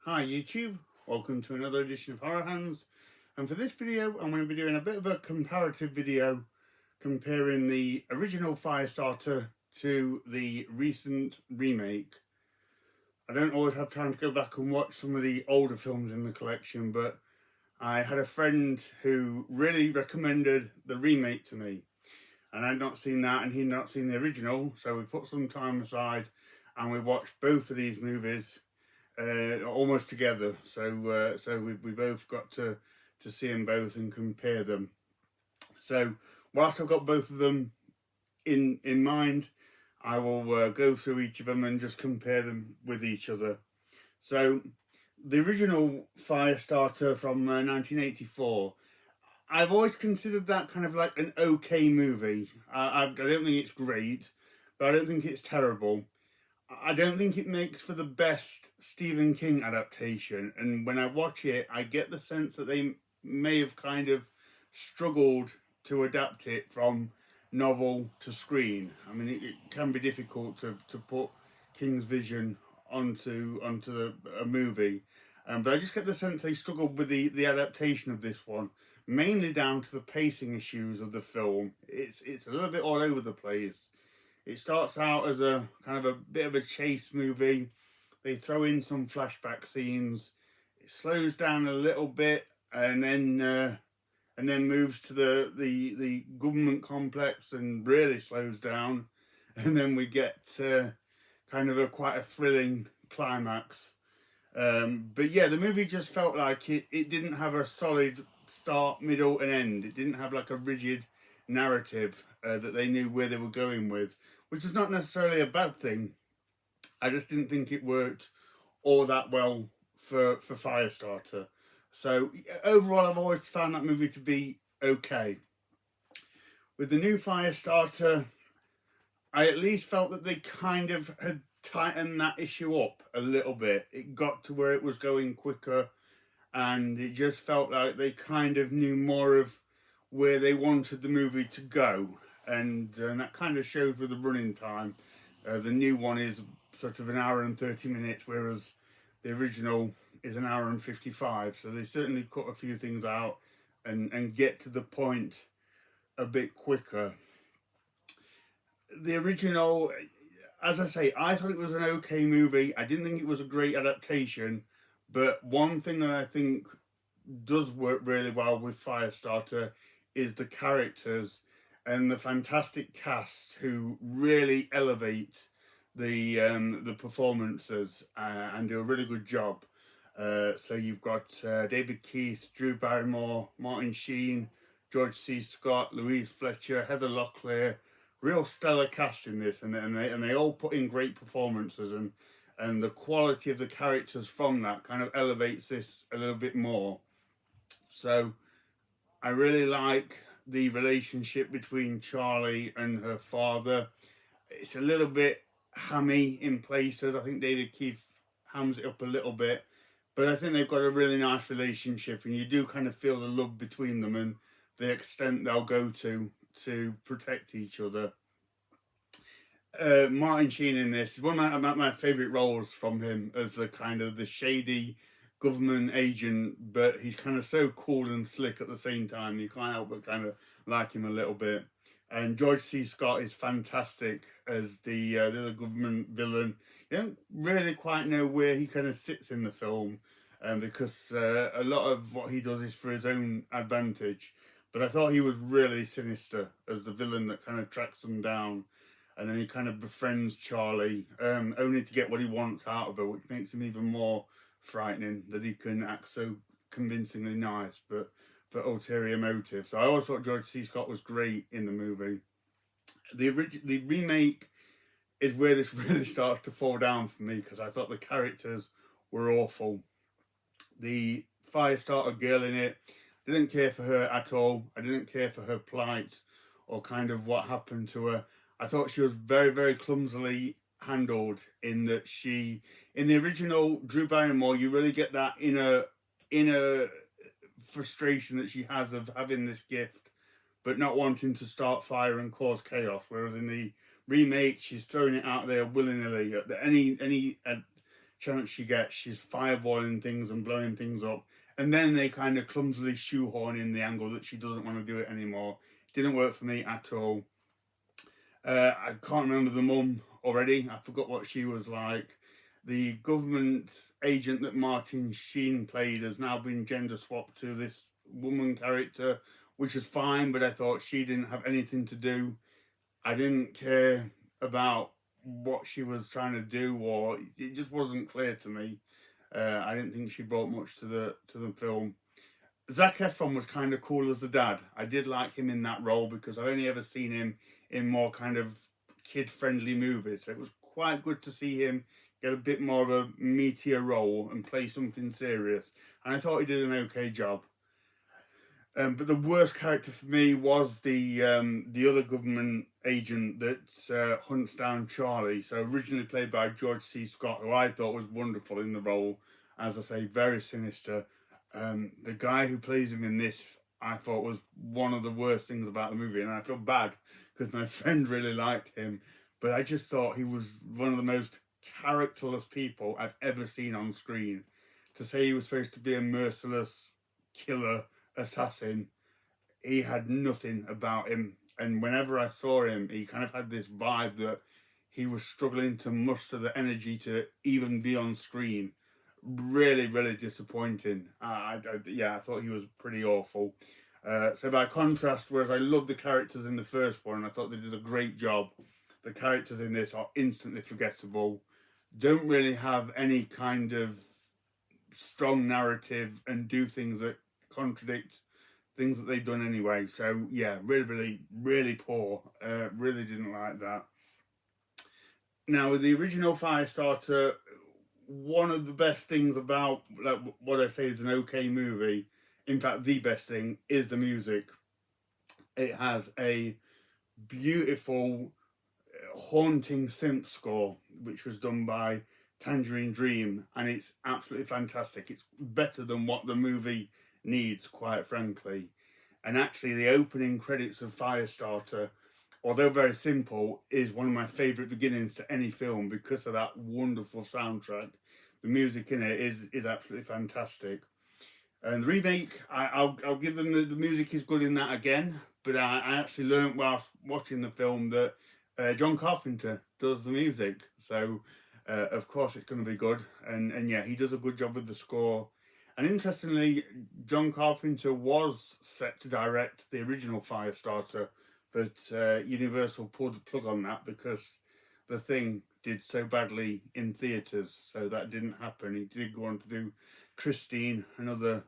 Hi YouTube, welcome to another edition of Horror Hands, and for this video I'm going to be doing a bit of a comparative video comparing the original Firestarter to the recent remake. I don't always have time to go back and watch some of the older films in the collection, but I had a friend who really recommended the remake to me, and I'd not seen that and he'd not seen the original, so we put some time aside and we watched both of these movies almost together. So we both got to see them both and compare them. So whilst I've got both of them in mind, I will go through each of them and just compare them with each other. So the original Firestarter from 1984, I've always considered that kind of like an okay movie. I don't think it's great, but I don't think it's terrible. I don't think it makes for the best Stephen King adaptation, and when I watch it, I get the sense that they may have kind of struggled to adapt it from novel to screen. I mean, it can be difficult to put King's vision onto a movie, but I just get the sense they struggled with the adaptation of this one, mainly down to the pacing issues of the film. It's a little bit all over the place. It starts out as a kind of a bit of a chase movie. They throw in some flashback scenes. It slows down a little bit, and then moves to the government complex and really slows down, and then we get kind of quite a thrilling climax. But yeah, the movie just felt like it didn't have a solid start, middle, and end. It didn't have like a rigid narrative that they knew where they were going with, which was not necessarily a bad thing. I just didn't think it worked all that well for Firestarter. So overall, I've always found that movie to be okay. With the new Firestarter, I at least felt that they kind of had tightened that issue up a little bit. It got to where it was going quicker, and it just felt like they kind of knew more of where they wanted the movie to go, and that kind of shows with the running time. The new one is sort of an hour and 30 minutes, whereas the original is an hour and 55. So they certainly cut a few things out and get to the point a bit quicker. The original, as I say, I thought it was an okay movie. I didn't think it was a great adaptation, but one thing that I think does work really well with Firestarter is the characters and the fantastic cast who really elevate the performances and do a really good job. So you've got David Keith, Drew Barrymore, Martin Sheen, George C. Scott, Louise Fletcher, Heather Locklear. Real stellar cast in this, and they all put in great performances, and the quality of the characters from that kind of elevates this a little bit more. So I really like the relationship between Charlie and her father. It's a little bit hammy in places. I think David Keith hams it up a little bit, but I think they've got a really nice relationship, and you do kind of feel the love between them and the extent they'll go to protect each other. Martin Sheen in this is one of my favourite roles from him as the kind of the shady government agent, but he's kind of so cool and slick at the same time. You can't help but kind of like him a little bit. And George C. Scott is fantastic as the other government villain. You don't really quite know where he kind of sits in the film, because a lot of what he does is for his own advantage. But I thought he was really sinister as the villain that kind of tracks them down, and then he kind of befriends Charlie, only to get what he wants out of her, which makes him even more frightening, that he can act so convincingly nice, but for ulterior motives. So I always thought George C. Scott was great in the movie. The remake is where this really starts to fall down for me, because I thought the characters were awful. The Firestarter girl in it, didn't care for her at all. I didn't care for her plight or kind of what happened to her. I thought she was very, very clumsily handled, in that in the original Drew Barrymore, you really get that inner frustration that she has of having this gift but not wanting to start fire and cause chaos, whereas in the remake she's throwing it out there willy-nilly. Any chance she gets, she's fireballing things and blowing things up. And then they kind of clumsily shoehorn in the angle that she doesn't want to do it anymore. It didn't work for me at all. I can't remember the mum already. I forgot what she was like. The government agent that Martin Sheen played has now been gender swapped to this woman character, which is fine, but I thought she didn't have anything to do. I didn't care about what she was trying to do, or it just wasn't clear to me. I didn't think she brought much to the film. Zac Efron was kind of cool as the dad. I did like him in that role because I've only ever seen him in more kind of kid-friendly movies. So it was quite good to see him get a bit more of a meatier role and play something serious. And I thought he did an okay job. But the worst character for me was the other government agent that hunts down Charlie. So originally played by George C. Scott, who I thought was wonderful in the role. As I say, very sinister. The guy who plays him in this, I thought was one of the worst things about the movie, and I feel bad because my friend really liked him, but I just thought he was one of the most characterless people I've ever seen on screen. To say he was supposed to be a merciless killer assassin, he had nothing about him, and whenever I saw him, he kind of had this vibe that he was struggling to muster the energy to even be on screen. Really, really disappointing. I thought he was pretty awful. So by contrast, whereas I loved the characters in the first one, I thought they did a great job. The characters in this are instantly forgettable. Don't really have any kind of strong narrative and do things that contradict things that they've done anyway. So yeah, really, really, really poor. Really didn't like that. Now with the original Firestarter, one of the best things about what I say is an okay movie, in fact the best thing, is the music. It has a beautiful, haunting synth score, which was done by Tangerine Dream, and it's absolutely fantastic. It's better than what the movie needs, quite frankly. And actually the opening credits of Firestarter, although very simple, is one of my favourite beginnings to any film because of that wonderful soundtrack. The music in it is absolutely fantastic. And the remake, I'll give them the music is good in that again, but I actually learned whilst watching the film that John Carpenter does the music. So, of course, it's going to be good. And yeah, he does a good job with the score. And interestingly, John Carpenter was set to direct the original Firestarter, but Universal pulled the plug on that because The Thing did so badly in theatres, so that didn't happen. He did go on to do Christine, another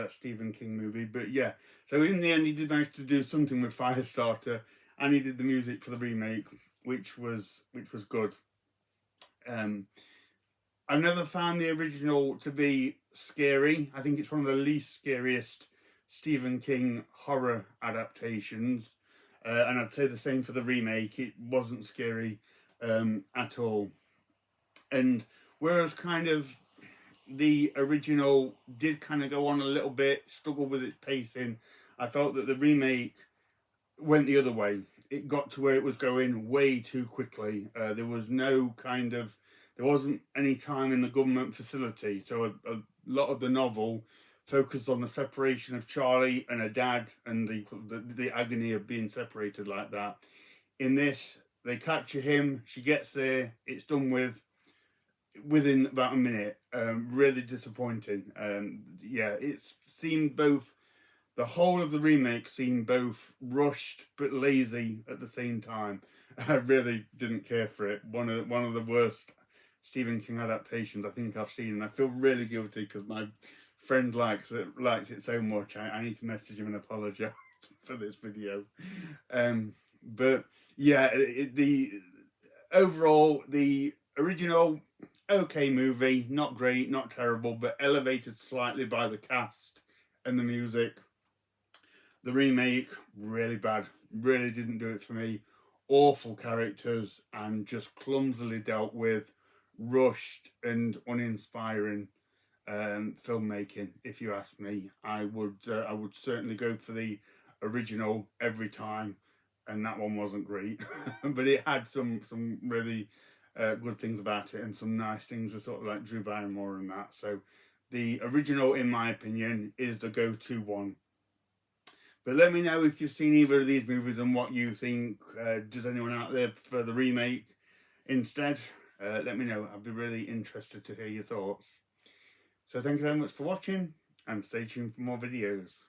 Stephen King movie, but yeah. So in the end, he did manage to do something with Firestarter, and he did the music for the remake, which was good. I've never found the original to be scary. I think it's one of the least scariest Stephen King horror adaptations. And I'd say the same for the remake. It wasn't scary at all. And whereas kind of the original did kind of go on a little bit, struggle with its pacing, I felt that the remake went the other way. It got to where it was going way too quickly. There wasn't any time in the government facility. So a lot of the novel focused on the separation of Charlie and her dad and the agony of being separated like that. In this, they capture him, she gets there, it's done within about a minute. Really disappointing. The whole of the remake seemed both rushed but lazy at the same time. I really didn't care for it. One of the worst Stephen King adaptations I think I've seen, and I feel really guilty because my friend likes it so much. I need to message him and apologise for this video. But yeah, overall the original okay movie, not great, not terrible, but elevated slightly by the cast and the music. The remake, really bad, really didn't do it for me. Awful characters and just clumsily dealt with, rushed and uninspiring filmmaking. If you ask me, I would certainly go for the original every time, and that one wasn't great, but it had some really good things about it and some nice things with sort of like Drew Barrymore and that. So the original, in my opinion, is the go-to one. But let me know if you've seen either of these movies and what you think. Does anyone out there prefer the remake instead? Let me know. I'd be really interested to hear your thoughts. So thank you very much for watching, and stay tuned for more videos.